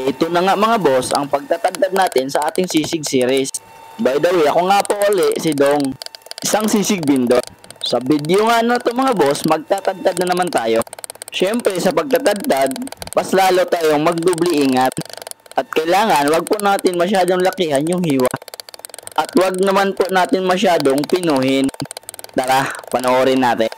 ito na nga mga boss ang pagtatagdag natin sa ating sisig series. By the way, ako nga po uli si Dong, isang sisig vendor. Sa video nga na to mga boss, magtatagdad na naman tayo. Syempre sa pagtatagdad, mas lalo tayong magdubli ingat. At kailangan wag po natin masyadong lakihan yung hiwa. At wag naman po natin masyadong pinuhin. Tara, panoorin natin.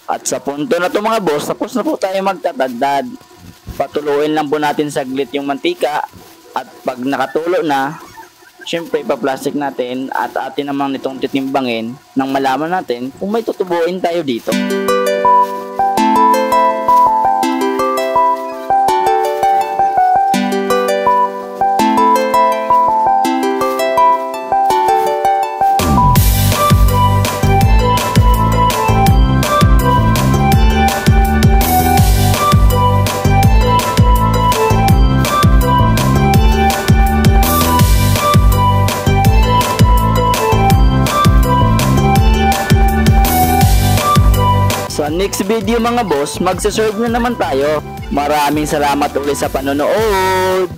At sa punto na to mga boss, tapos na po tayo magtatagdad. Patuluin lang po natin saglit yung mantika. At pag nakatulo na, syempre ipa-plastic natin at atin namang nitong titimbangin nang malaman natin kung may tutubuin tayo dito. Sa next video mga boss, magsaserve na naman tayo. Maraming salamat ulit sa panonood.